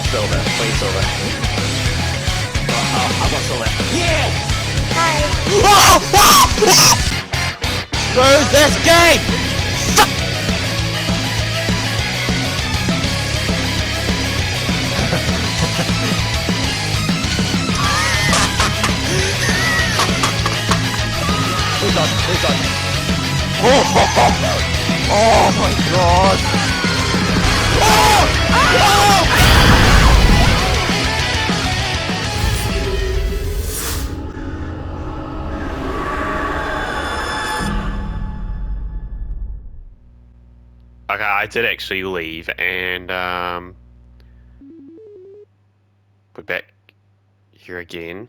silver. Clean silver. Oh, I got silver. Yeah! Hi. Screw this game! Who's on? Who's on? Oh my god! Okay, I did actually leave, and we're back here again.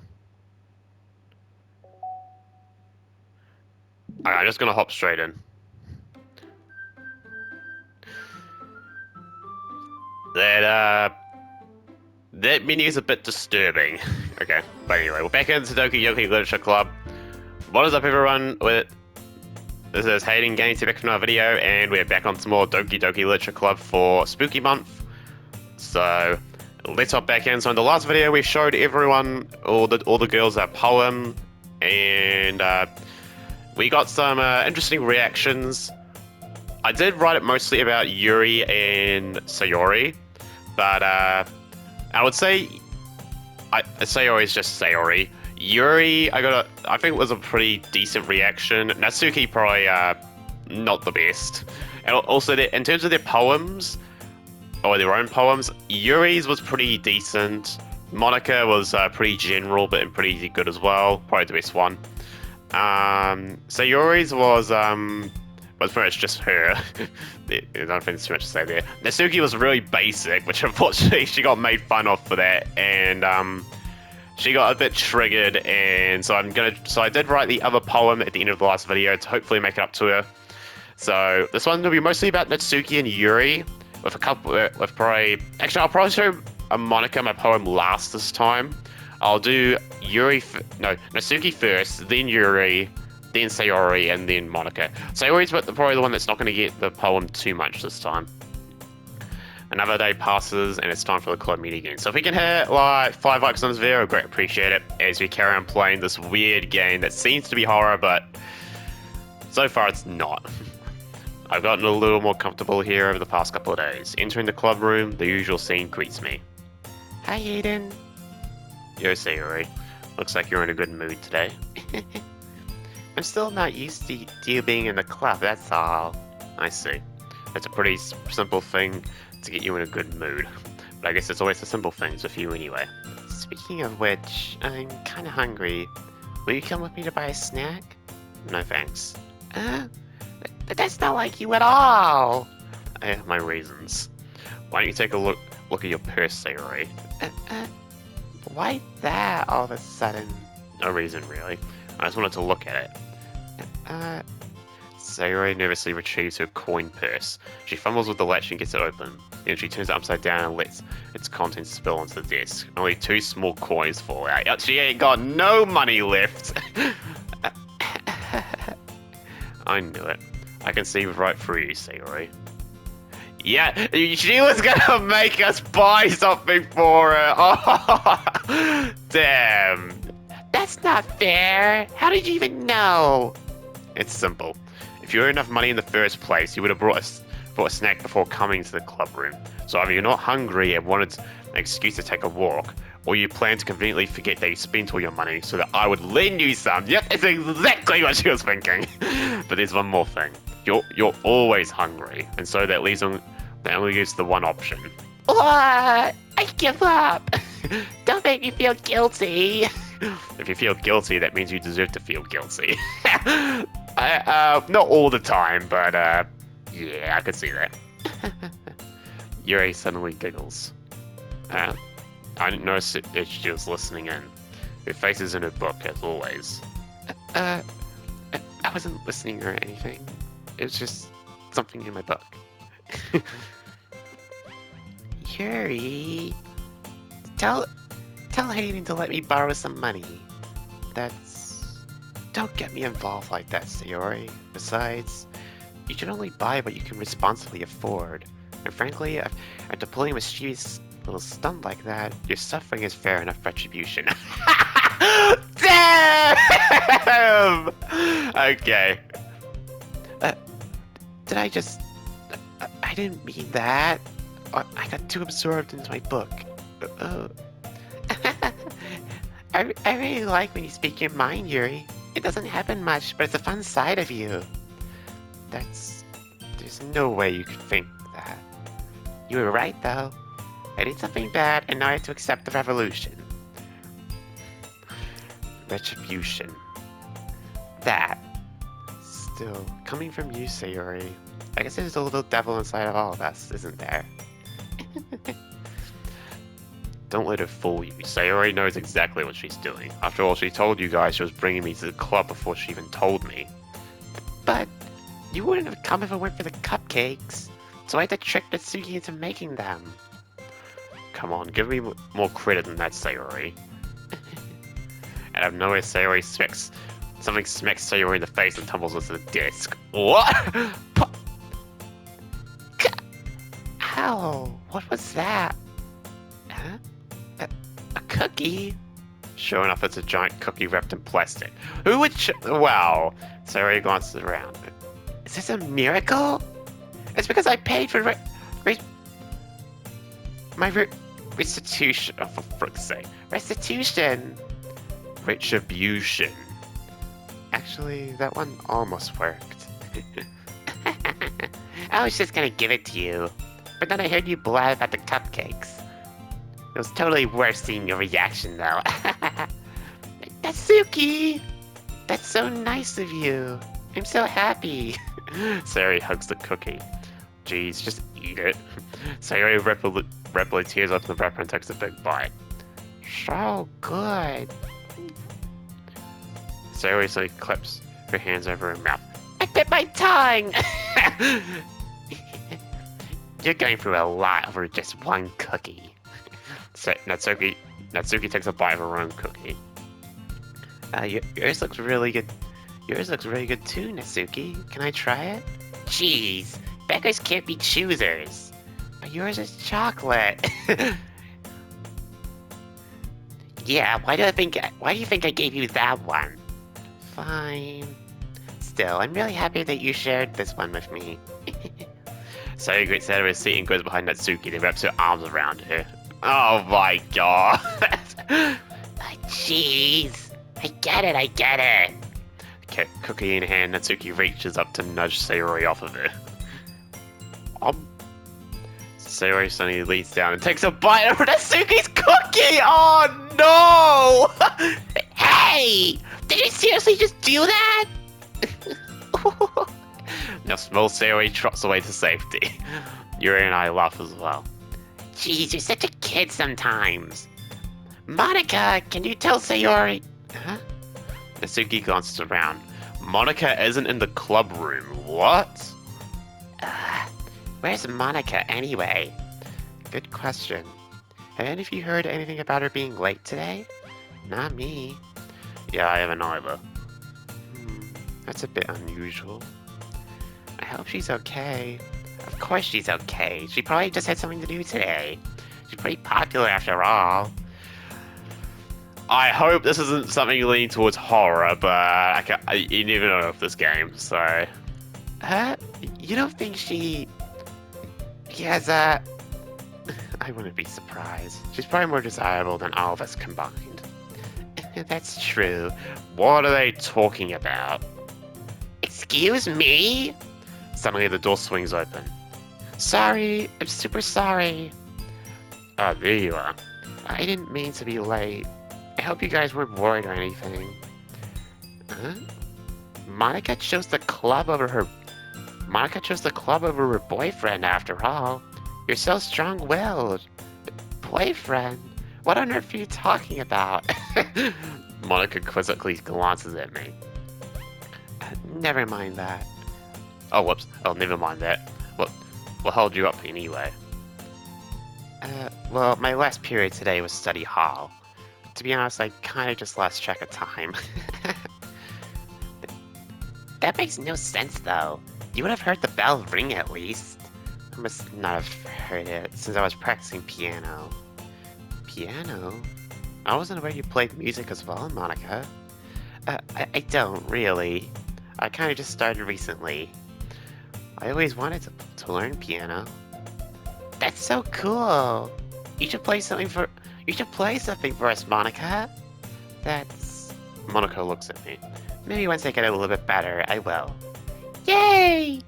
Okay, I'm just gonna hop straight in. That menu is a bit disturbing. Okay, but anyway, we're back into Doki Doki Literature Club. What is up, everyone? This is Hayden Games here back from another video, and we're back on some more Doki Doki Literature Club for Spooky Month. So let's hop back in. So in the last video, we showed everyone, all the girls, a poem, and we got some interesting reactions. I did write it mostly about Yuri and Sayori, but I would say Sayori is just Sayori. Yuri, I think it was a pretty decent reaction. Natsuki probably not the best. And also, in terms of their poems, or their own poems, Yuri's was pretty decent. Monica was pretty general, but pretty good as well. Probably the best one. Sayori's was pretty much just her. I don't think there's too much to say there. Natsuki was really basic, which unfortunately she got made fun of for that, and she got a bit triggered, and so I did write the other poem at the end of the last video to hopefully make it up to her. So this one will be mostly about Natsuki and Yuri, with a couple, with probably, actually I'll probably show Monica my poem last this time. I'll do Natsuki first, then Yuri, then Sayori, and then Monica. Sayori's probably the one that's not going to get the poem too much this time. Another day passes, and it's time for the club meeting again. So if we can hit like 5 likes on this video, I'd greatly appreciate it, as we carry on playing this weird game that seems to be horror, but so far it's not. I've gotten a little more comfortable here over the past couple of days. Entering the club room, the usual scene greets me. Hi, Aiden. Yo, Sayori. Looks like you're in a good mood today. I'm still not used to you being in the club, that's all. I see. It's a pretty simple thing to get you in a good mood. But I guess it's always the simple things with you anyway. Speaking of which, I'm kinda hungry. Will you come with me to buy a snack? No thanks. But that's not like you at all! I have my reasons. Why don't you take a look at your purse, Sayori? Why that all of a sudden? No reason, really. I just wanted to look at it. Sayori nervously retrieves her coin purse. She fumbles with the latch and gets it open. Then she turns it upside down and lets its contents spill onto the desk. Only 2 small coins fall out. She ain't got no money left! I knew it. I can see right through you, Sayori. Yeah, she was gonna make us buy something for her! Oh, damn! That's not fair! How did you even know? It's simple. If you had enough money in the first place, you would have brought a snack before coming to the club room. So either you're not hungry and wanted an excuse to take a walk, or you plan to conveniently forget that you spent all your money so that I would lend you some. Yep, that's exactly what she was thinking. But there's one more thing. You're always hungry, and so that only leaves the one option. What? I give up. Don't make me feel guilty. If you feel guilty, that means you deserve to feel guilty. Not all the time, but yeah, I could see that. Yuri suddenly giggles. I didn't notice that she was listening in. Her face is in her book, as always. I wasn't listening or anything. It was just something in my book. Yuri, tell Hayden to let me borrow some money. Don't get me involved like that, Sayori. Besides, you should only buy what you can responsibly afford. And frankly, after pulling a mischievous little stunned like that, your suffering is fair enough retribution. Damn! Okay. Did I just... I didn't mean that. I got too absorbed into my book. I really like when you speak your mind, Yuri. It doesn't happen much, but it's a fun side of you. There's no way you could think that. You were right, though. I did something bad and now I have to accept the revolution. Retribution. That. Still, coming from you, Sayori. I guess there's a little devil inside of all of us, isn't there? Don't let her fool you. Sayori knows exactly what she's doing. After all, she told you guys she was bringing me to the club before she even told me. But you wouldn't have come if it weren't for the cupcakes. So I had to trick Natsuki into making them. Come on, give me more credit than that, Sayori. And out of nowhere, Sayori smacks Sayori in the face and tumbles onto the desk. What? Ow, what was that? Huh? A cookie? Sure enough, it's a giant cookie wrapped in plastic. Who would wow. Sayori glances around. Is this a miracle? It's because I paid for restitution. Oh, for frick's sake. Restitution. Retribution. Actually, that one almost worked. I was just gonna give it to you. But then I heard you blab about the cupcakes. It was totally worth seeing your reaction, though. Natsuki! That's so nice of you. I'm so happy. Sayori hugs the cookie. Jeez, just eat it. Sayori rapidly tears up the wrapper and takes a big bite. So good. Sayori slowly claps her hands over her mouth. I bit my tongue! You're going through a lot over just one cookie. So Natsuki takes a bite of her own cookie. Yours looks really good. Yours looks really good too, Natsuki. Can I try it? Jeez, beggars can't be choosers. But yours is chocolate. Yeah, why do you think I gave you that one? Fine. Still, I'm really happy that you shared this one with me. Sayori gets out of her seat and goes behind Natsuki and wraps her arms around her. Oh my god. Jeez. I get it. Okay, cookie in hand, Natsuki reaches up to nudge Sayori off of her. Sayori suddenly leans down and takes a bite of Natsuki's cookie! Oh no! Hey! Did you seriously just do that? Now small Sayori trots away to safety. Yuri and I laugh as well. Jeez, you're such a kid sometimes. Monica, can you tell Sayori? Huh? Natsuki glances around. Monica isn't in the club room. What? Where's Monica anyway? Good question. Have any of you heard anything about her being late today? Not me. Yeah, I haven't either. That's a bit unusual. I hope she's okay. Of course she's okay. She probably just had something to do today. She's pretty popular after all. I hope this isn't something leaning towards horror, but you never know with this game, so... You don't think she has a... I wouldn't be surprised. She's probably more desirable than all of us combined. That's true. What are they talking about? Excuse me? Suddenly the door swings open. Sorry, I'm super sorry. Oh, there you are. I didn't mean to be late. I hope you guys weren't worried or anything. Huh? Monica chose the club over her boyfriend after all. You're so strong-willed. Boyfriend? What on earth are you talking about? Monica quizzically glances at me. Never mind that. Oh, whoops. Oh, never mind that. What held you up anyway? Well, my last period today was study hall. To be honest, I kind of just lost track of time. That makes no sense, though. You would have heard the bell ring at least. must not have heard it since I was practicing piano. Piano? I wasn't aware you played music as well, Monica. I don't really. I kind of just started recently. I always wanted to learn piano. That's so cool. You should play something for. You should play something for us, Monica. That's. Monica looks at me. Maybe once I get a little bit better, I will. Yay!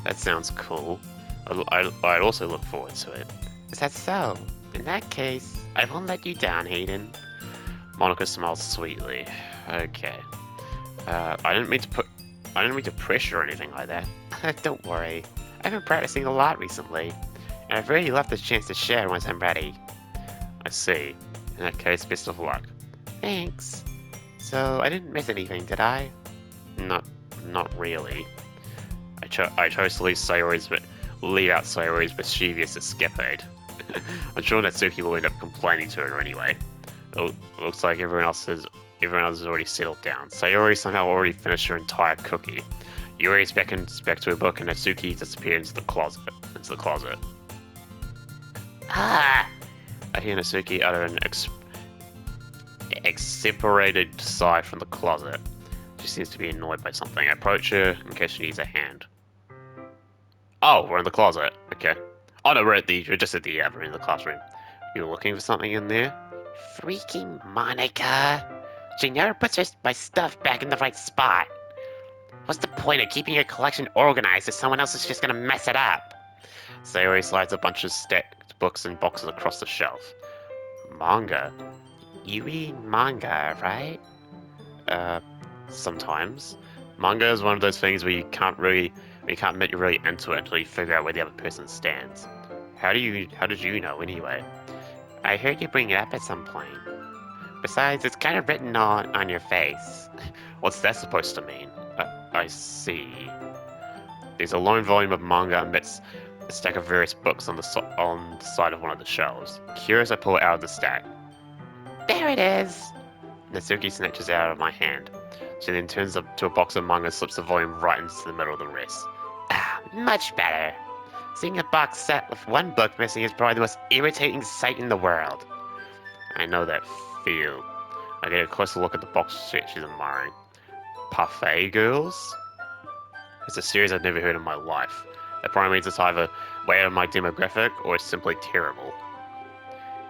That sounds cool. I'd also look forward to it. Is that so? In that case, I won't let you down, Hayden. Monica smiles sweetly. Okay. I didn't mean to pressure or anything like that. Don't worry. I've been practicing a lot recently, and I've really loved the chance to share once I'm ready. I see. In that case, best of luck. Thanks. So, I didn't miss anything, did I? Not really. I chose to leave out Sayori's mischievous escapade. I'm sure Natsuki will end up complaining to her anyway. It looks like everyone else has already settled down. Sayori somehow already finished her entire cookie. Yuri's back to her book, and Natsuki disappears into the closet. Ah! I hear Natsuki utter an exasperated sigh from the closet. She seems to be annoyed by something. I approach her in case she needs a hand. Oh, we're in the closet. Okay. Oh no, we're just at the other end of the classroom. You looking for something in there? Freaking Monica! She never puts my stuff back in the right spot. What's the point of keeping your collection organized if someone else is just gonna mess it up? Sayori slides a bunch of stacked books and boxes across the shelf. Manga? You read manga, right? Sometimes. Manga is one of those things where you can't admit you're really into it until you figure out where the other person stands. How did you know anyway? I heard you bring it up at some point. Besides, it's kind of written on your face. What's that supposed to mean? I see. There's a lone volume of manga amidst a stack of various books on the side of one of the shelves. Curious, I pull it out of the stack. There it is! Natsuki snatches it out of my hand. She then turns up to a box of manga and slips the volume right into the middle of the rest. Ah, much better. Seeing a box set with one book missing is probably the most irritating sight in the world. I know that feel. I get a closer look at the box she's admiring. Parfait Girls? It's a series I've never heard in my life. That probably means it's either way out of my demographic or it's simply terrible.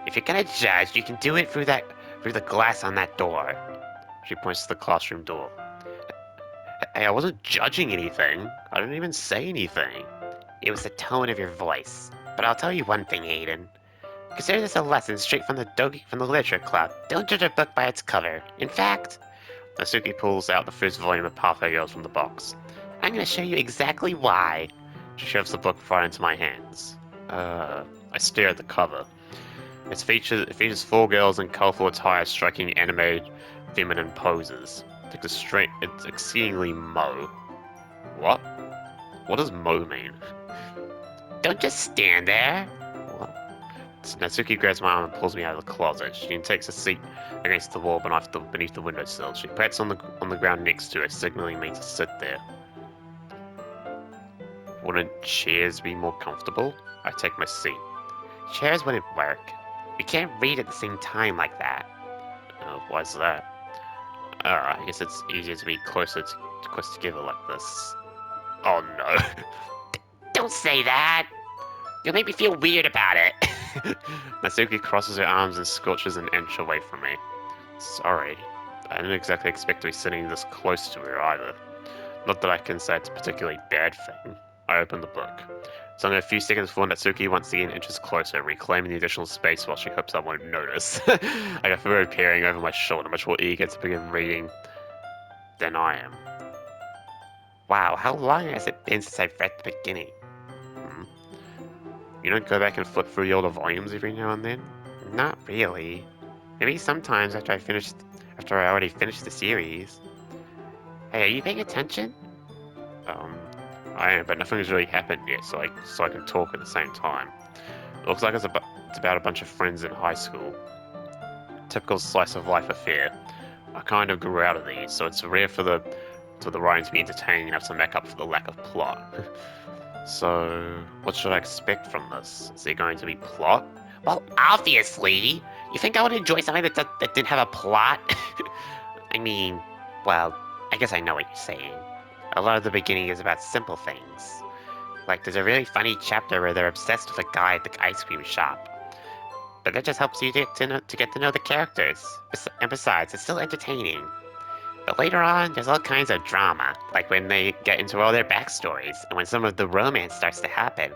If you're gonna judge, you can do it through the glass on that door. She points to the classroom door. Hey, I wasn't judging anything. I didn't even say anything. It was the tone of your voice. But I'll tell you one thing, Aiden. Consider this a lesson straight from the literature club. Don't judge a book by its cover. In fact, Natsuki pulls out the first volume of Parfait Girls from the box. I'm gonna show you exactly why. She shoves the book right into my hands. I stare at the cover. It features 4 girls in colorful attire striking animated feminine poses. It's exceedingly mo. What? What does mo mean? Don't just stand there. What? Natsuki grabs my arm and pulls me out of the closet. She then takes a seat against the wall beneath the windowsill. She pats on the ground next to her, signaling me to sit there. Wouldn't chairs be more comfortable? I take my seat. Chairs wouldn't work. We can't read at the same time like that. Why's that? I guess it's easier to be close together like this. Oh no. Don't say that! You'll make me feel weird about it. Natsuki crosses her arms and scorches an inch away from me. Sorry. I didn't exactly expect to be sitting this close to her either. Not that I can say it's a particularly bad thing. I open the book. It's only a few seconds before Natsuki once again inches closer, reclaiming the additional space while she hopes I won't notice. I got Furo peering over my shoulder, much more eager to begin reading than I am. Wow, how long has it been since I've read the beginning? You don't go back and flip through the older volumes every now and then? Not really. Maybe sometimes after I already finished the series. Hey, are you paying attention? I am, but nothing's really happened yet, so I can talk at the same time. It looks like it's about a bunch of friends in high school. Typical slice of life affair. I kind of grew out of these, so it's rare for the writing to be entertaining enough to make up for the lack of plot. So, what should I expect from this? Is there going to be plot? Well, obviously. You think I would enjoy something that didn't have a plot? I mean, well, I guess I know what you're saying. A lot of the beginning is about simple things. Like, there's a really funny chapter where they're obsessed with a guy at the ice cream shop. But that just helps you to get to know the characters. And besides, it's still entertaining. But later on, there's all kinds of drama, like when they get into all their backstories, and when some of the romance starts to happen.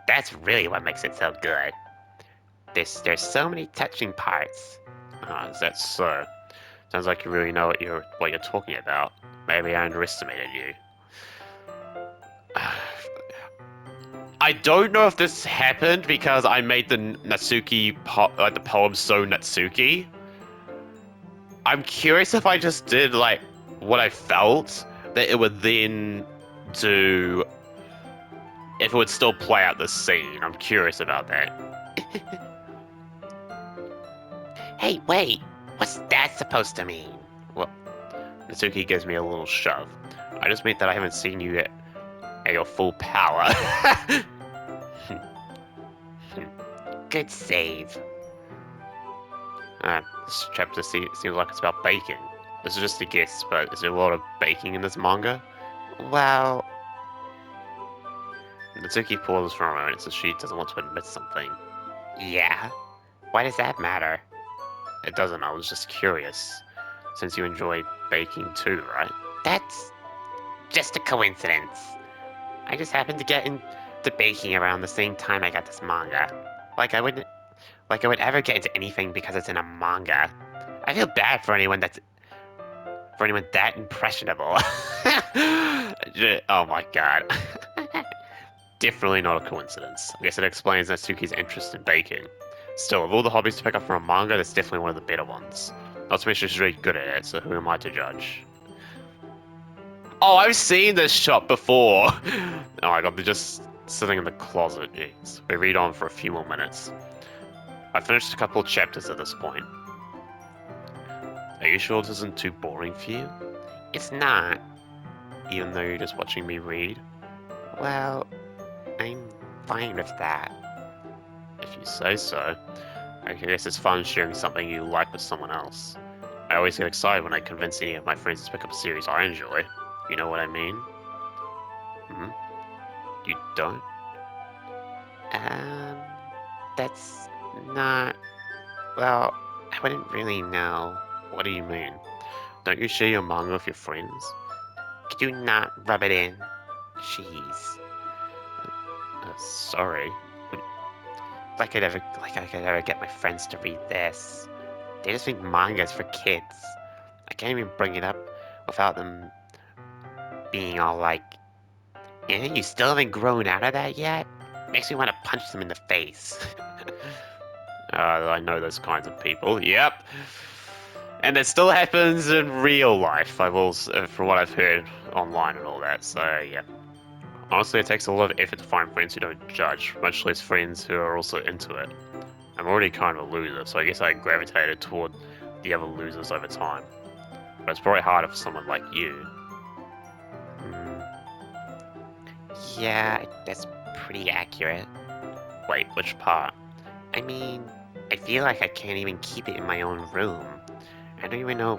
That's really what makes it so good. There's so many touching parts. Is that so? Sounds like you really know what you're talking about. Maybe I underestimated you. I don't know if this happened because I made the Natsuki like the poem so Natsuki. I'm curious if I just did like what I felt that it would then do. If it would still play out the scene. I'm curious about that. Hey, wait. What's that supposed to mean? Well, Natsuki gives me a little shove. I just meant that I haven't seen you yet at your full power. Good save. This chapter seems like it's about baking. This is just a guess, but is there a lot of baking in this manga? Well, Natsuki pauses for a moment so she doesn't want to admit something. yeah. Why does that matter? It doesn't, I was just curious. Since you enjoy baking too, right? That's just a coincidence. I just happened to get into baking around the same time I got this manga. Like I would ever get into anything because it's in a manga. I feel bad for anyone that impressionable. Oh my god. Definitely not a coincidence. I guess it explains Natsuki's interest in baking. Still, of all the hobbies to pick up from a manga, that's definitely one of the better ones. Not to mention she's really good at it, so who am I to judge? Oh, I've seen this shop before! Oh my god, they're just sitting in the closet. Jeez. We read on for a few more minutes. I finished a couple of chapters at this point. Are you sure this isn't too boring for you? It's not. Even though you're just watching me read? Well, I'm fine with that. If you say so. I guess it's fun sharing something you like with someone else. I always get excited when I convince any of my friends to pick up a series I enjoy. You know what I mean? Hmm? You don't? That's not... Well, I wouldn't really know. What do you mean? Don't you share your manga with your friends? could you not rub it in? Jeez. Sorry. Like I could ever get my friends to read this. They just think manga's for kids. I can't even bring it up without them being all like, "Eh, you still haven't grown out of that yet?" Makes me want to punch them in the face. I know those kinds of people. Yep. And it still happens in real life. From what I've heard online and all that. So yeah. Honestly, it takes a lot of effort to find friends who don't judge, much less friends who are also into it. I'm already kind of a loser, so I guess I gravitated toward the other losers over time. But it's probably harder for someone like you. Yeah, that's pretty accurate. Wait, which part? I mean, I feel like I can't even keep it in my own room. I don't even know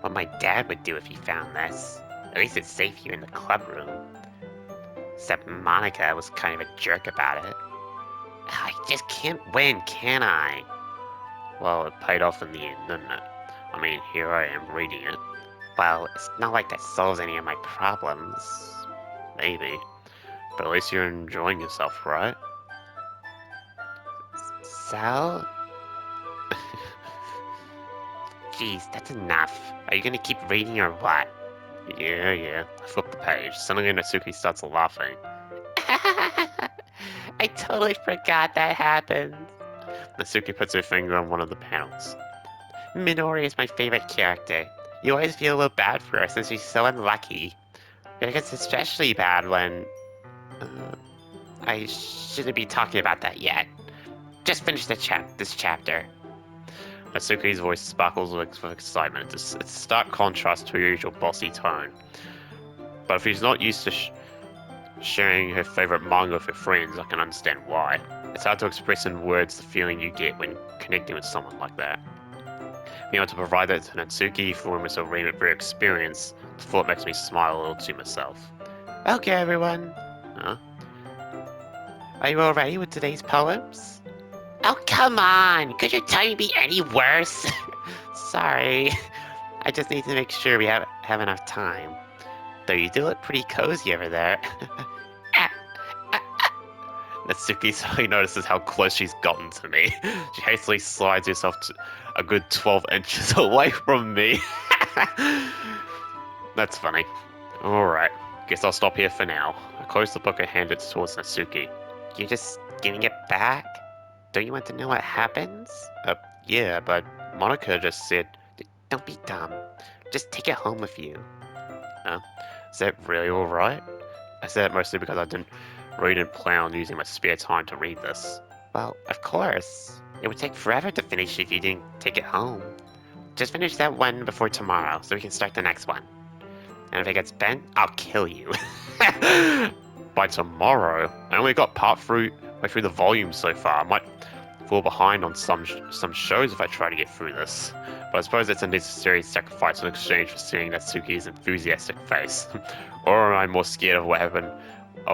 what my dad would do if he found this. At least it's safe here in the club room. Except Monica was kind of a jerk about it. I just can't win, can I? Well, it paid off in the end, didn't it? I mean, here I am reading it. Well, it's not like that solves any of my problems. Maybe. But at least you're enjoying yourself, right? So? Jeez, that's enough. Are you gonna keep reading or what? Yeah. I flip the page. Suddenly Natsuki starts laughing. I totally forgot that happened. Natsuki puts her finger on one of the panels. Minori is my favorite character. You always feel a little bad for her since she's so unlucky. It gets especially bad when... I shouldn't be talking about that yet. Just finish this chapter. Natsuki's voice sparkles with excitement. It's a stark contrast to her usual bossy tone. But if she's not used to sharing her favorite manga with her friends, I can understand why. It's hard to express in words the feeling you get when connecting with someone like that. Being able to provide that to Natsuki for when we're so very experienced, the thought makes me smile a little to myself. Okay, everyone. Huh? Are you all ready with today's poems? Oh, come on! Could your timing be any worse? Sorry. I just need to make sure we have enough time. Though you do look pretty cozy over there. Natsuki suddenly notices how close she's gotten to me. She hastily slides herself to a good 12 inches away from me. That's funny. Alright, guess I'll stop here for now. I close the book and hand it towards Natsuki. You're just giving it back? Don't you want to know what happens? Yeah, but Monica just said, don't be dumb. Just take it home with you. Is that really alright? I said it mostly because I didn't plan on using my spare time to read this. Well, of course. It would take forever to finish if you didn't take it home. Just finish that one before tomorrow, so we can start the next one. And if it gets bent, I'll kill you. By tomorrow? I only got way through the volume so far. I might fall behind on some shows if I try to get through this. But I suppose it's a necessary sacrifice in exchange for seeing Natsuki's enthusiastic face. Or am I more scared of what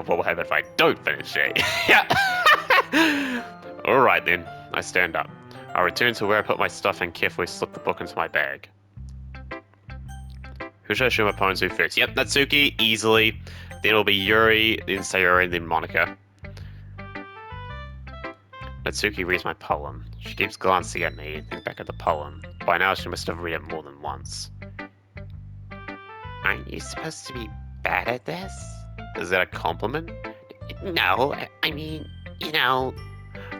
will happen if I don't finish it? Yeah. Alright then, I stand up. I return to where I put my stuff and carefully slip the book into my bag. Who should I show my poems to first? Yep, Natsuki, easily. Then it'll be Yuri, then Sayori, and then Monica. Natsuki reads my poem. She keeps glancing at me, then back at the poem. By now she must have read it more than once. Aren't you supposed to be bad at this? Is that a compliment? No, I mean, you know...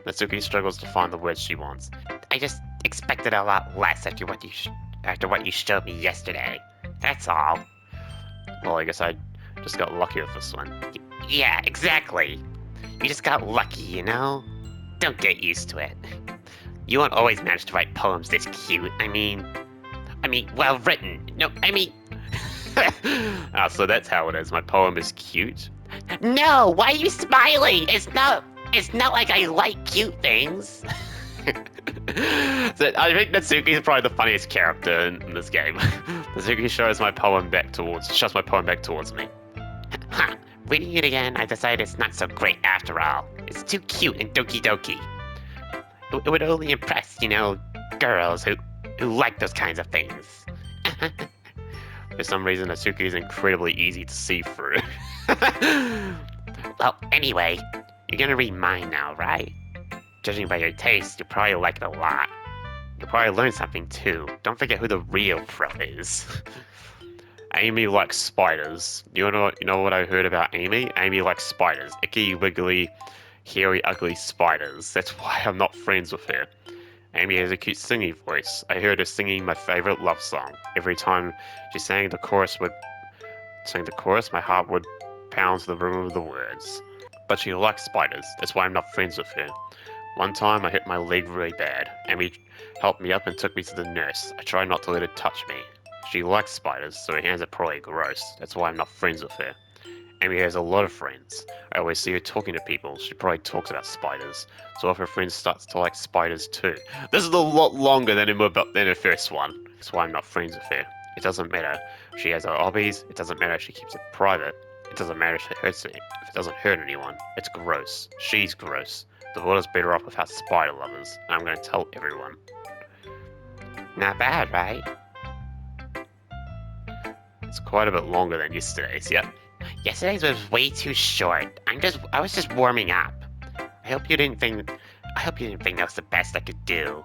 Natsuki struggles to find the words she wants. I just expected a lot less after what you showed me yesterday. That's all. Well, I guess I just got lucky with this one. Yeah, exactly. You just got lucky, you know? Don't get used to it. You won't always manage to write poems this cute. I mean, well written. No, I mean... so that's how it is. My poem is cute? No, why are you smiling? It's not like I like cute things. So I think Natsuki is probably the funniest character in this game. Natsuki shows my poem back towards me. Huh. Reading it again, I decided it's not so great after all. It's too cute and Doki Doki. It would only impress, girls who like those kinds of things. For some reason, Natsuki is incredibly easy to see through. Well, anyway, you're gonna read mine now, right? Judging by your taste, you probably like it a lot. You'll probably learn something too. Don't forget who the real pro is. Amy likes spiders. You know what I heard about Amy? Amy likes spiders. Icky, wiggly, hairy, ugly spiders. That's why I'm not friends with her. Amy has a cute singing voice. I heard her singing my favorite love song. Every time she sang the chorus, my heart would pound to the rhythm of the words. But she likes spiders. That's why I'm not friends with her. One time I hit my leg really bad. Amy helped me up and took me to the nurse. I tried not to let her touch me. She likes spiders, so her hands are probably gross. That's why I'm not friends with her. Amy has a lot of friends. I always see her talking to people. She probably talks about spiders. So if her friend starts to like spiders too. This is a lot longer than her first one. That's why I'm not friends with her. It doesn't matter if she has her hobbies. It doesn't matter if she keeps it private. It doesn't matter if it doesn't hurt anyone. It's gross. She's gross. The world is better off without spider lovers. And I'm going to tell everyone. Not bad, right? It's quite a bit longer than yesterday's, yep. Yesterday's was way too short. I was just warming up. I hope you didn't think that was the best I could do.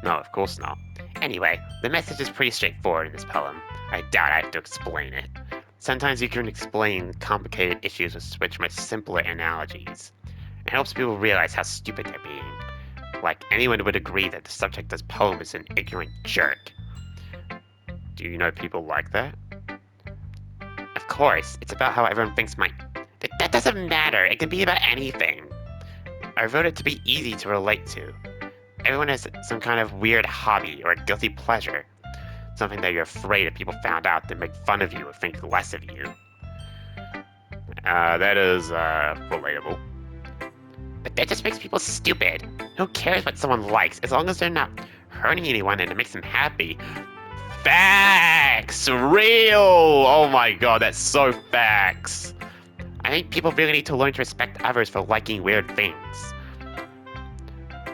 No, of course not. Anyway, the message is pretty straightforward in this poem. I doubt I have to explain it. Sometimes you can explain complicated issues with much simpler analogies. It helps people realize how stupid they're being. Like, anyone would agree that the subject of this poem is an ignorant jerk. Do you know people like that? Of course, it's about how everyone thinks that doesn't matter, it can be about anything. I wrote it to be easy to relate to. Everyone has some kind of weird hobby or a guilty pleasure. Something that you're afraid if people found out they'd make fun of you or think less of you. That is relatable. But that just makes people stupid. Who cares what someone likes as long as they're not hurting anyone and it makes them happy? Facts! Real! Oh my god, that's so facts. I think people really need to learn to respect others for liking weird things.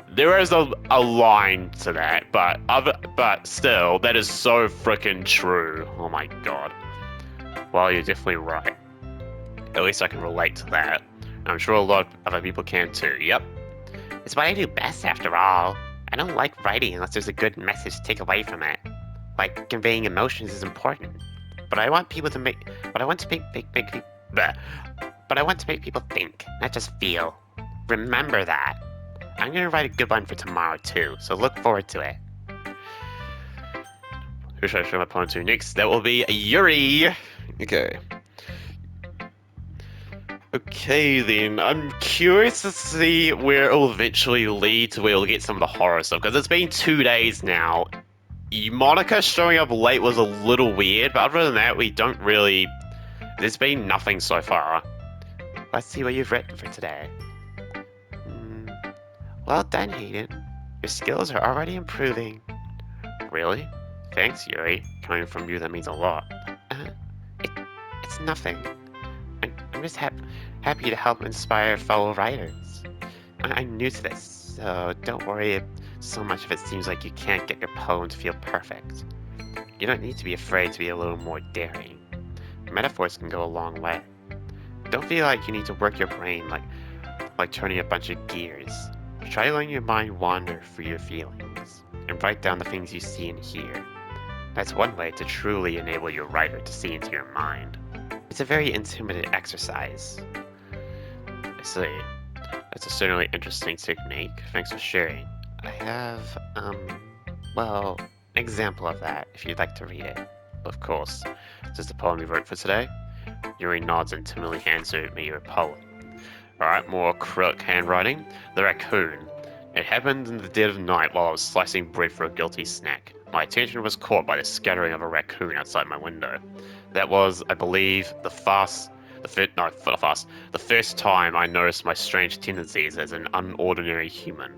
There is a line to that, but still, that is so freaking true. Oh my god. Well, you're definitely right. At least I can relate to that. I'm sure a lot of other people can too. Yep. It's what I do best after all. I don't like writing unless there's a good message to take away from it. Like conveying emotions is important. But I want people to make but I want to make people think, not just feel. Remember that. I'm gonna write a good one for tomorrow too, so look forward to it. Who should I show my opponent to next? That will be Yuri. Okay. Okay then, I'm curious to see where it will eventually lead to where we'll get some of the horror stuff, because it's been 2 days now. Monica showing up late was a little weird, but other than that, we don't really... There's been nothing so far. Let's see what you've written for today. Well done, Hayden. Your skills are already improving. Really? Thanks, Yuri. Coming from you, that means a lot. It's nothing. I'm just happy to help inspire fellow writers. I'm new to this, so don't worry so much if it seems like you can't get your poem to feel perfect. You don't need to be afraid to be a little more daring. Metaphors can go a long way. Don't feel like you need to work your brain like turning a bunch of gears. Try letting your mind wander through your feelings, and write down the things you see and hear. That's one way to truly enable your writer to see into your mind. It's a very intimate exercise. I see. That's a certainly interesting technique. Thanks for sharing. I have, well, an example of that, if you'd like to read it. Of course. Is this the poem you wrote for today? Yuri nods and timidly hands me your poem. Alright, more acrylic handwriting. The raccoon. It happened in the dead of night while I was slicing bread for a guilty snack. My attention was caught by the scattering of a raccoon outside my window. That was, I believe, the first time I noticed my strange tendencies as an unordinary human.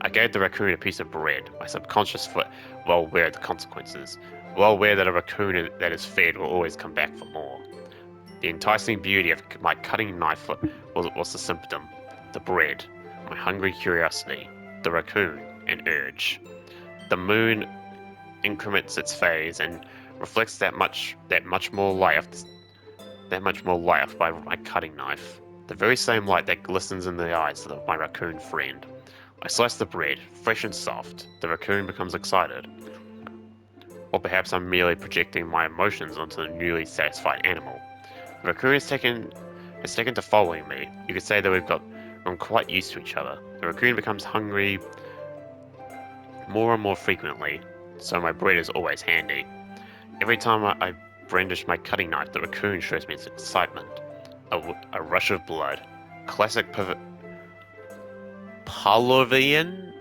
I gave the raccoon a piece of bread, my subconscious foot well aware of the consequences, well aware that a raccoon that is fed will always come back for more. The enticing beauty of my cutting knife was the symptom, the bread, my hungry curiosity, the raccoon, an urge. The moon increments its phase and reflects that much more light by my cutting knife, the very same light that glistens in the eyes of my raccoon friend. I slice the bread, fresh and soft. The raccoon becomes excited. Or perhaps I'm merely projecting my emotions onto the newly satisfied animal. The raccoon has taken to following me. You could say that we've grown quite used to each other. The raccoon becomes hungry more and more frequently, so my bread is always handy. Every time I brandish my cutting knife, the raccoon shows me its excitement. A rush of blood. Classic Pavlovian,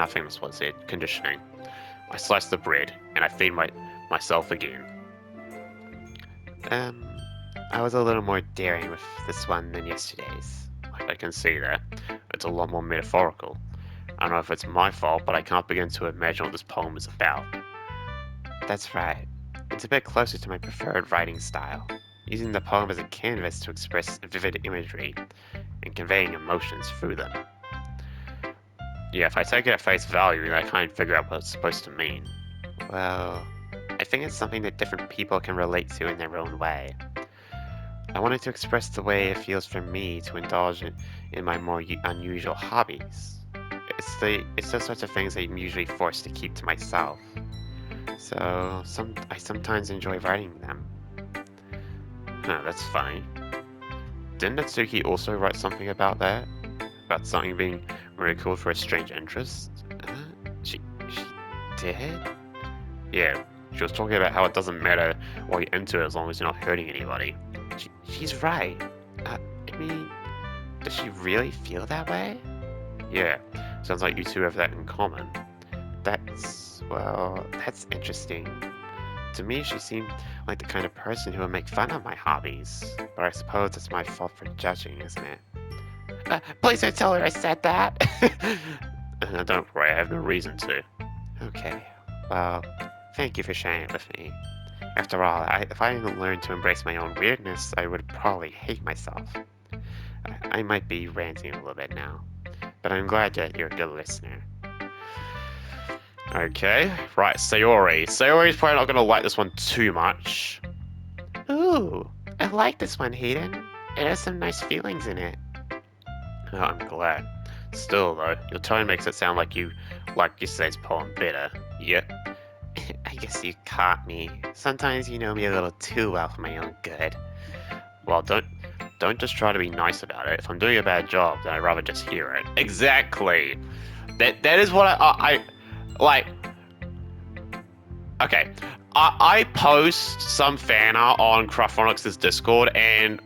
I think that's what it said, conditioning. I slice the bread, and I feed myself again. I was a little more daring with this one than yesterday's. I can see that. It's a lot more metaphorical. I don't know if it's my fault, but I can't begin to imagine what this poem is about. That's right. It's a bit closer to my preferred writing style, using the poem as a canvas to express vivid imagery and conveying emotions through them. Yeah, if I take it at face value, then I can't figure out what it's supposed to mean. Well, I think it's something that different people can relate to in their own way. I wanted to express the way it feels for me to indulge in my more unusual hobbies. It's those sorts of things I'm usually forced to keep to myself. So I sometimes enjoy writing them. Huh, that's funny. Didn't Natsuki also write something about that? About something being ridiculed for a strange interest? She did? Yeah, she was talking about how it doesn't matter what you're into as long as you're not hurting anybody. She's right. I mean, does she really feel that way? Yeah, sounds like you two have that in common. That's interesting. To me, she seemed like the kind of person who would make fun of my hobbies. But I suppose it's my fault for judging, isn't it? Please don't tell her I said that! Don't worry, I have no reason to. Okay, well, thank you for sharing it with me. After all, if I hadn't learned to embrace my own weirdness, I would probably hate myself. I might be ranting a little bit now, but I'm glad that you're a good listener. Okay, right, Sayori. Sayori's probably not gonna like this one too much. Ooh, I like this one, Hayden. It has some nice feelings in it. Oh, I'm glad. Still, though, your tone makes it sound like you like yesterday's poem better. Yep. I guess you caught me. Sometimes you know me a little too well for my own good. Well, don't just try to be nice about it. If I'm doing a bad job, then I'd rather just hear it. Exactly. That is what I like. Okay, I post some fan art on Craftronix's Discord, and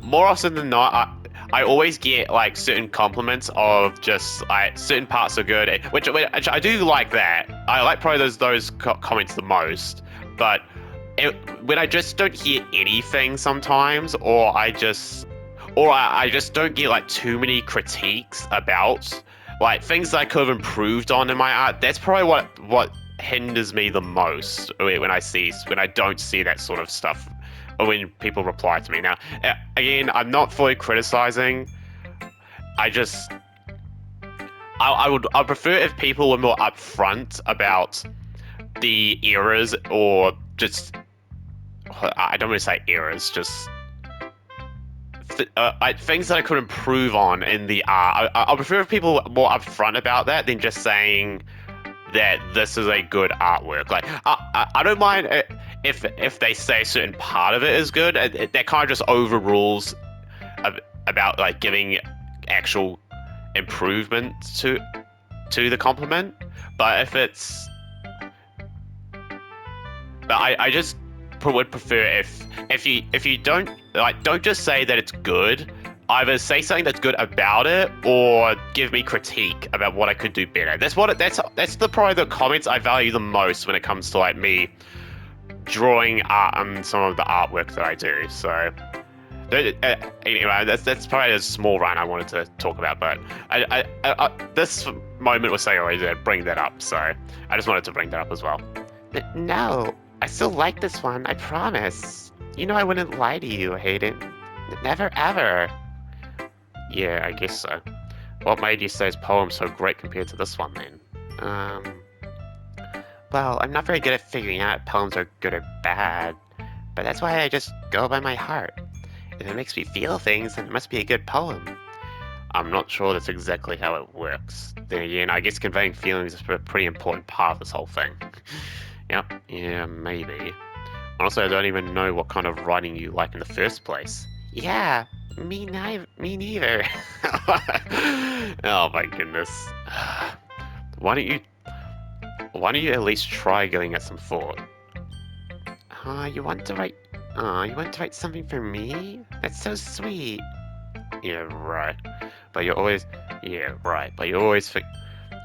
more often than not, I always get like certain compliments of just like certain parts are good, which I do like that. I like probably those comments the most, but when I just don't hear anything sometimes, or I just don't get like too many critiques about like things that I could have improved on in my art, that's probably what hinders me the most when I don't see that sort of stuff, or when people reply to me. Now, again, I'm not fully criticizing. I'd prefer if people were more upfront about the errors, or just, I don't want to say errors, just things that I could improve on in the art. I prefer if people were more upfront about that than just saying that this is a good artwork. Like, I don't mind if they say a certain part of it is good. That kind of just overrules about like giving actual improvement to the compliment. But if it's, but I just would prefer if you don't just say that it's good. Either say something that's good about it, or give me critique about what I could do better. That's probably the comments I value the most when it comes to like me drawing art and some of the artwork that I do. So anyway, that's probably a small rant I wanted to talk about, but I this moment was saying already to bring that up, so I just wanted to bring that up as well. No, I still like this one, I promise. You know I wouldn't lie to you, Hayden. Never ever. Yeah, I guess so. What made you say his poem so great compared to this one, then? Well, I'm not very good at figuring out if poems are good or bad, but that's why I just go by my heart. If it makes me feel things, then it must be a good poem. I'm not sure that's exactly how it works. Then again, I guess conveying feelings is a pretty important part of this whole thing. Yep, yeah, maybe. Honestly, I don't even know what kind of writing you like in the first place. Yeah, me neither. Oh my goodness. Why don't you at least try giving it some thought? You want to write something for me? That's so sweet. Yeah, right. But you're always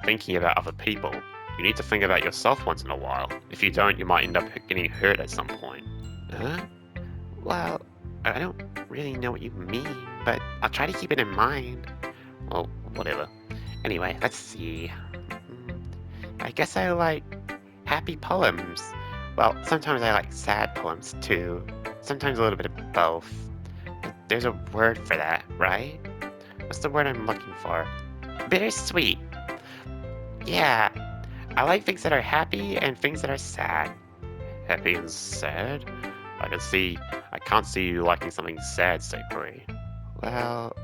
thinking about other people. You need to think about yourself once in a while. If you don't, you might end up getting hurt at some point. Huh? Well, I don't really know what you mean, but I'll try to keep it in mind. Well, whatever. Anyway, let's see. I guess I like happy poems. Well, sometimes I like sad poems too. Sometimes a little bit of both. But there's a word for that, right? What's the word I'm looking for? Bittersweet. Yeah, I like things that are happy and things that are sad. Happy and sad? I can't see you liking something sad, Sakuri. Well,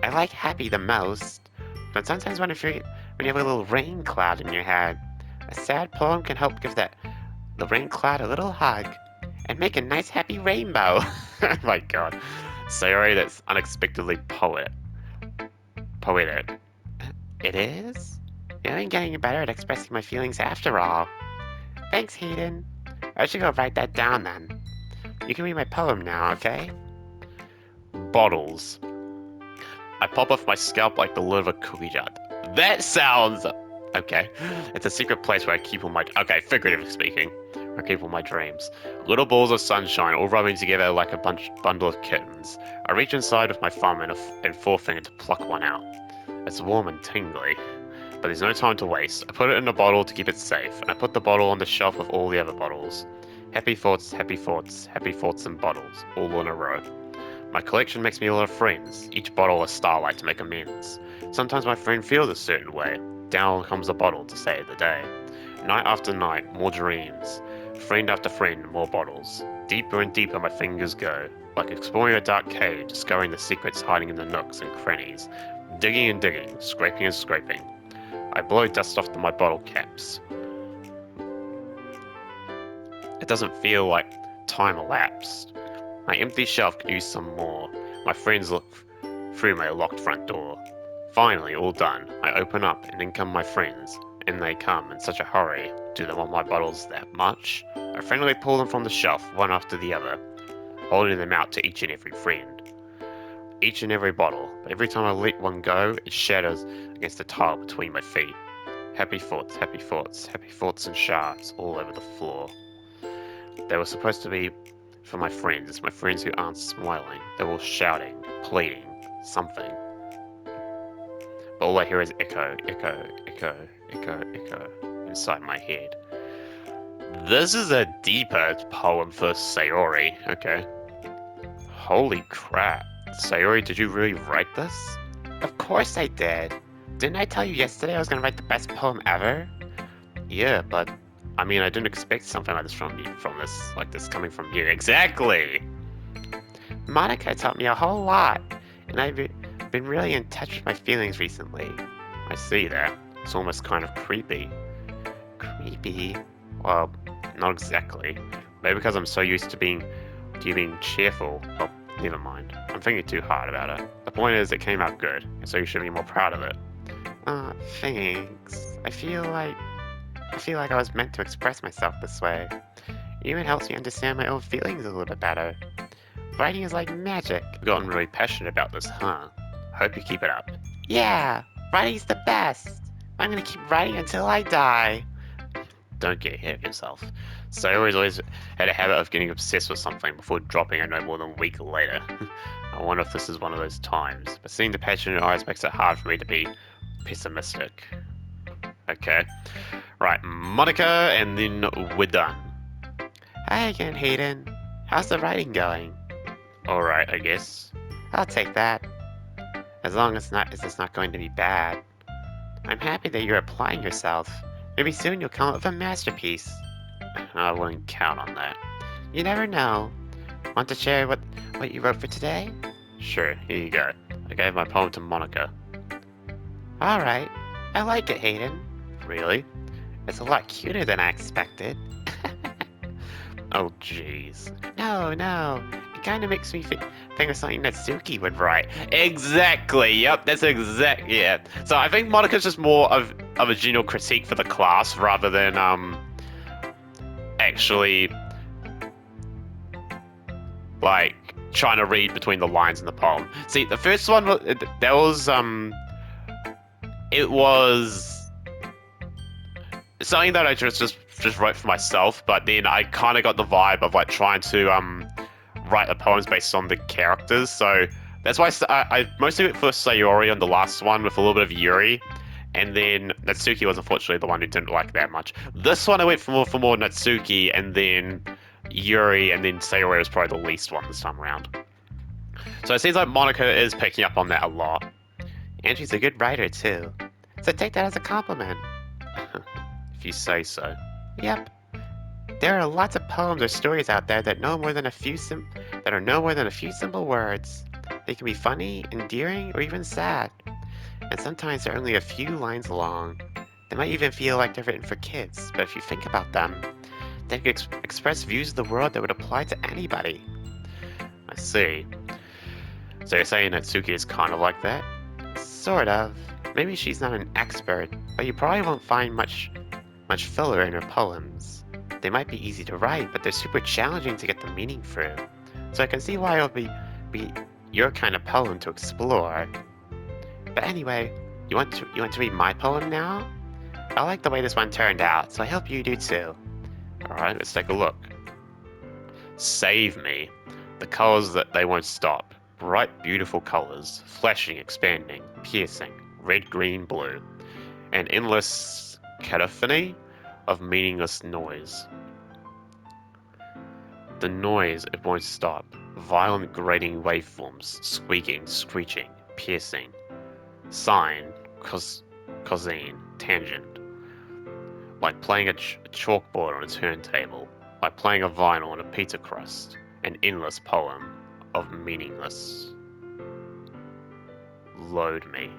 I like happy the most, but sometimes when you have a little rain cloud in your head, a sad poem can help give the rain cloud a little hug and make a nice happy rainbow. Oh my god. Sayori, that's unexpectedly poetic. It is? You're only getting better at expressing my feelings after all. Thanks, Hayden. I should go write that down then. You can read my poem now, okay? Bottles. I pop off my scalp like the lid of a cookie jar. That sounds... Okay. It's a secret place where I keep all my... Okay, figuratively speaking. I keep all my dreams. Little balls of sunshine all rubbing together like a bundle of kittens. I reach inside with my thumb and forefinger to pluck one out. It's warm and tingly, but there's no time to waste. I put it in a bottle to keep it safe, and I put the bottle on the shelf with all the other bottles. Happy thoughts, happy thoughts, happy thoughts and bottles, all in a row. My collection makes me a lot of friends, each bottle a starlight to make amends. Sometimes my friend feels a certain way. Down comes a bottle to save the day. Night after night, more dreams. Friend after friend, more bottles. Deeper and deeper my fingers go, like exploring a dark cave, discovering the secrets hiding in the nooks and crannies. Digging and digging, scraping and scraping. I blow dust off to my bottle caps. It doesn't feel like time elapsed. My empty shelf could use some more. My friends look through my locked front door. Finally, all done. I open up, and in come my friends. And they come in such a hurry. Do they want my bottles that much? I frantically pull them from the shelf, one after the other, holding them out to each and every friend. Each and every bottle, but every time I let one go, it shatters against the tile between my feet. Happy thoughts, happy thoughts, happy thoughts and shards all over the floor. They were supposed to be for my friends who aren't smiling. They're all shouting, pleading, something. But all I hear is echo, echo, echo, echo, echo inside my head. This is a deeper poem for Sayori. Okay. Holy crap. Sayori, did you really write this? Of course I did. Didn't I tell you yesterday I was gonna write the best poem ever? Yeah, but I mean I didn't expect something like this from this coming from you. Exactly! Monica taught me a whole lot, and I've been really in touch with my feelings recently. I see that. It's almost kind of creepy. Creepy? Well, not exactly. Maybe because I'm so used to you being cheerful. Oh, never mind. I'm thinking too hard about it. The point is, it came out good, and so you should be more proud of it. Thanks. I feel like I was meant to express myself this way. It even helps me understand my own feelings a little bit better. Writing is like magic. You've gotten really passionate about this, huh? Hope you keep it up. Yeah, writing's the best. I'm gonna keep writing until I die. Don't get ahead of yourself. Sayori's always had a habit of getting obsessed with something before dropping it no more than a week later. I wonder if this is one of those times, but seeing the passion in her eyes makes it hard for me to be pessimistic. Okay. Right, Monica, and then we're done. Hi again, Hayden. How's the writing going? Alright, I guess. I'll take that. As long as it's not going to be bad. I'm happy that you're applying yourself. Maybe soon you'll come up with a masterpiece. I wouldn't count on that. You never know. Want to share what you wrote for today? Sure, here you go. I gave my poem to Monica. Alright. I like it, Hayden. Really? It's a lot cuter than I expected. Oh, jeez. No. It kind of makes me think of something Natsuki would write. Exactly. Yep, that's yeah. So I think Monica's just more of a general critique for the class rather than actually like trying to read between the lines in the poem. See, the first one that was it was something that I just wrote for myself, but then I kind of got the vibe of like trying to write the poems based on the characters, so that's why I mostly went for Sayori on the last one with a little bit of Yuri, and then Natsuki was unfortunately the one who didn't like that much. This one I went for more Natsuki, and then Yuri, and then Sayori was probably the least one this time around. So it seems like Monica is picking up on that a lot. And she's a good writer too, so take that as a compliment. If you say so. Yep. There are lots of poems or stories out there that are no more than a few simple words. They can be funny, endearing, or even sad. And sometimes they're only a few lines long. They might even feel like they're written for kids, but if you think about them, they can express views of the world that would apply to anybody. I see. So you're saying Natsuki is kind of like that? Sort of. Maybe she's not an expert, but you probably won't find much filler in her poems. They might be easy to write, but they're super challenging to get the meaning through. So I can see why it'll be your kind of poem to explore. But anyway, you want to read my poem now? I like the way this one turned out, so I hope you do too. Alright, let's take a look. Save me. The colors that they won't stop. Bright, beautiful colors. Flashing, expanding, piercing. Red, green, blue. An endless cacophony of meaningless noise. The noise, it won't stop. Violent grating waveforms. Squeaking, screeching, piercing. Sine, cosine, tangent. Like playing a chalkboard on a turntable. Like playing a vinyl on a pizza crust. An endless poem of meaningless. Load me.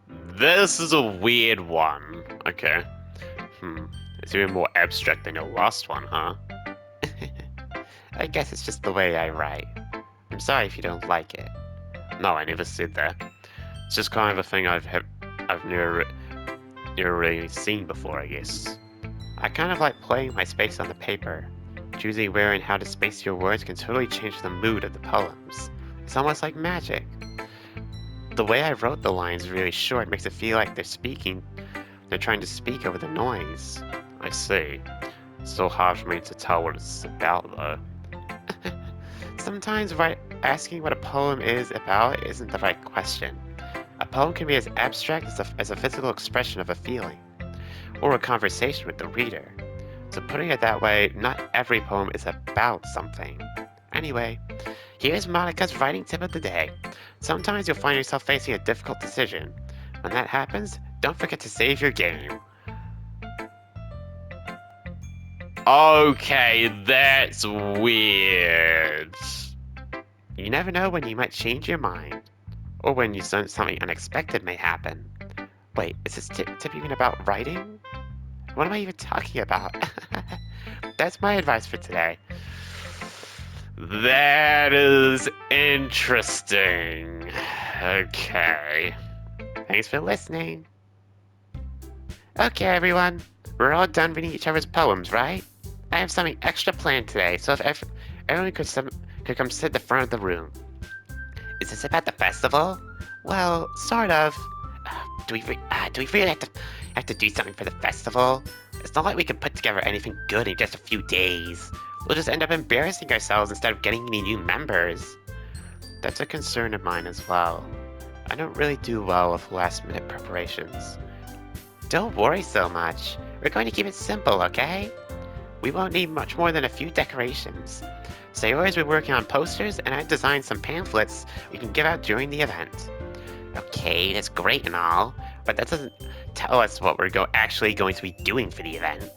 This is a weird one. Okay. It's even more abstract than your last one, huh? I guess it's just the way I write. I'm sorry if you don't like it. No, I never said that. It's just kind of a thing I've never really seen before, I guess. I kind of like playing my space on the paper. Choosing where and how to space your words can totally change the mood of the poems. It's almost like magic. The way I wrote the lines really short makes it feel like they're trying to speak over the noise. I see. It's still hard for me to tell what it's about, though. Sometimes asking what a poem is about isn't the right question. A poem can be as abstract as a physical expression of a feeling, or a conversation with the reader. So putting it that way, not every poem is about something. Anyway, here's Monica's writing tip of the day. Sometimes you'll find yourself facing a difficult decision. When that happens, don't forget to save your game. Okay, that's weird. You never know when you might change your mind, or when something unexpected may happen. Wait, is this tip even about writing? What am I even talking about? That's my advice for today. That is interesting. Okay. Thanks for listening. Okay, everyone. We're all done reading each other's poems, right? I have something extra planned today, so if everyone could come sit at the front of the room. Is this about the festival? Well, sort of. Do we really have to do something for the festival? It's not like we can put together anything good in just a few days. We'll just end up embarrassing ourselves instead of getting any new members. That's a concern of mine as well. I don't really do well with last-minute preparations. Don't worry so much. We're going to keep it simple, okay? We won't need much more than a few decorations. Sayori's been working on posters, and I designed some pamphlets we can give out during the event. Okay, that's great and all, but that doesn't tell us what we're actually going to be doing for the event.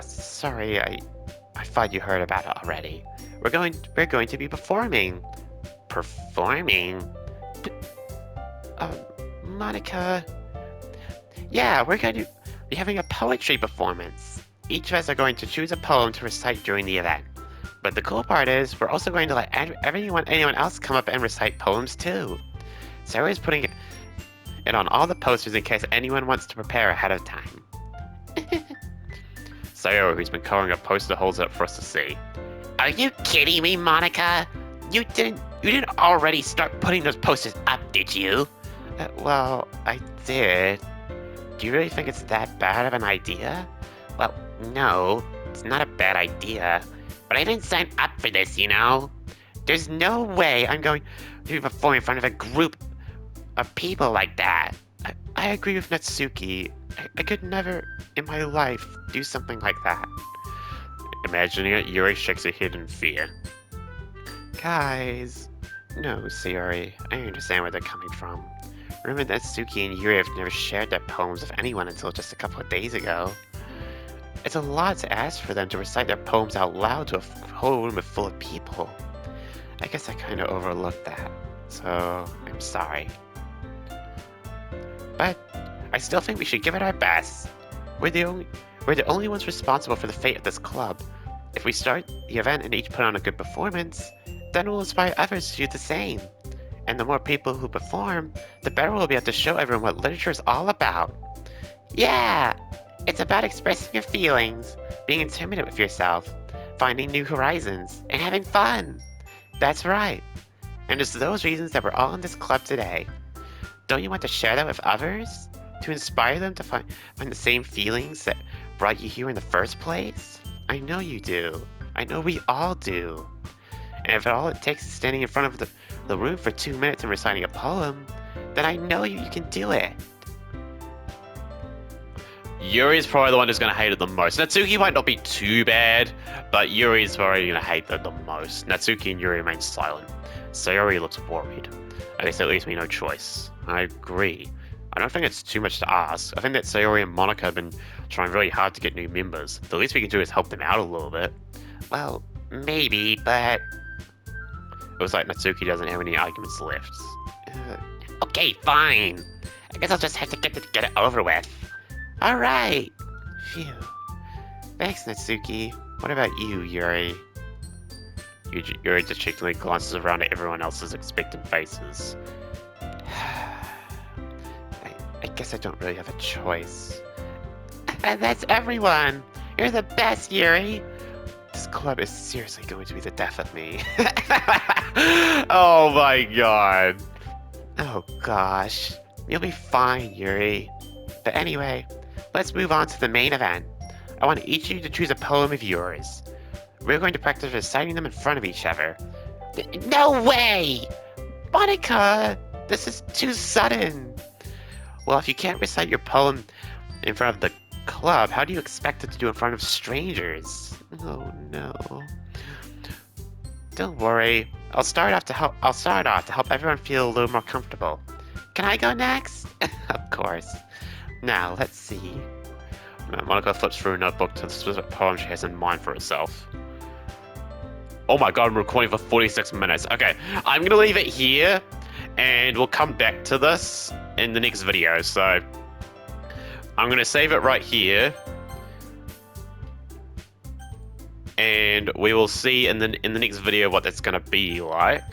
Sorry, I thought you heard about it already. We're going to be performing. Performing? Monica. Yeah, we're going to be having a poetry performance. Each of us are going to choose a poem to recite during the event. But the cool part is, we're also going to let anyone else come up and recite poems too. Sarah's putting it on all the posters in case anyone wants to prepare ahead of time. Sayori, who's been coloring a poster, holds it up for us to see. Are you kidding me, Monica? You didn't already start putting those posters up, did you? Well, I did. Do you really think it's that bad of an idea? Well, no, it's not a bad idea. But I didn't sign up for this, you know? There's no way I'm going to be performing in front of a group of people like that. I agree with Natsuki. I could never in my life do something like that. Imagining it, Yuri shakes her head in fear. Guys. No, Sayori. I understand where they're coming from. Remember that Natsuki and Yuri have never shared their poems with anyone until just a couple of days ago. It's a lot to ask for them to recite their poems out loud to a whole room full of people. I guess I kind of overlooked that, so I'm sorry. But I still think we should give it our best. We're the only ones responsible for the fate of this club. If we start the event and each put on a good performance, then we'll inspire others to do the same. And the more people who perform, the better we'll be able to show everyone what literature is all about. Yeah! It's about expressing your feelings, being intimate with yourself, finding new horizons, and having fun. That's right. And it's those reasons that we're all in this club today. Don't you want to share that with others? To inspire them to find the same feelings that brought you here in the first place? I know you do. I know we all do. And if all it takes is standing in front of the room for 2 minutes and reciting a poem, then I know you can do it. Yuri's probably the one who's going to hate it the most. Natsuki might not be too bad, but Yuri's probably going to hate it the most. Natsuki and Yuri remain silent. Sayori looks worried. I guess that leaves me no choice. I agree. I don't think it's too much to ask. I think that Sayori and Monica have been trying really hard to get new members. The least we can do is help them out a little bit. Well, maybe, but... It looks like Natsuki doesn't have any arguments left. Okay, fine. I guess I'll just have to get it over with. Alright. Phew. Thanks, Natsuki. What about you, Yuri? Yuri dejectedly glances around at everyone else's expectant faces. I guess I don't really have a choice. And that's everyone! You're the best, Yuri! This club is seriously going to be the death of me. Oh my god. Oh gosh. You'll be fine, Yuri. But anyway, let's move on to the main event. I want each of you to choose a poem of yours. We're going to practice reciting them in front of each other. No way! Monica! This is too sudden! Well, if you can't recite your poem in front of the club, how do you expect it to do in front of strangers? Oh no. Don't worry. I'll start off to help everyone feel a little more comfortable. Can I go next? Of course. Now, let's see. Monica flips through a notebook to the specific poem she has in mind for herself. Oh my god, I'm recording for 46 minutes. Okay, I'm gonna leave it here, and we'll come back to this in the next video. So, I'm gonna save it right here, and we will see in the next video what that's gonna be like.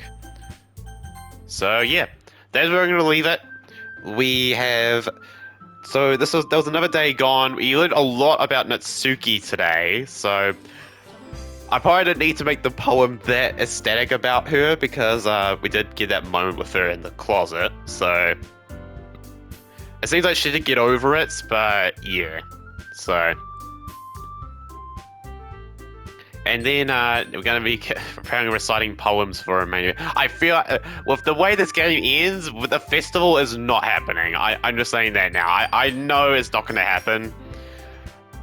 So yeah, that's where I'm gonna leave it. We have. So that was another day gone. We learned a lot about Natsuki today, so I probably didn't need to make the poem that ecstatic about her because we did get that moment with her in the closet, so it seems like she did get over it, but yeah, so. And then we're going to be preparing reciting poems for a menu. I feel like, with the way this game ends, the festival is not happening. I'm just saying that now. I know it's not going to happen.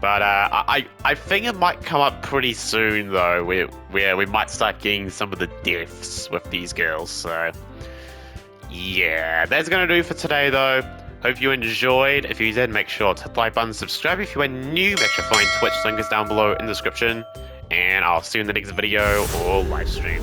But I think it might come up pretty soon, though, where we might start getting some of the deaths with these girls. So, yeah, that's going to do for today, though. Hope you enjoyed. If you did, make sure to hit the like button, subscribe if you are new. Make sure to find Twitch, link is down below in the description. And I'll see you in the next video or live stream.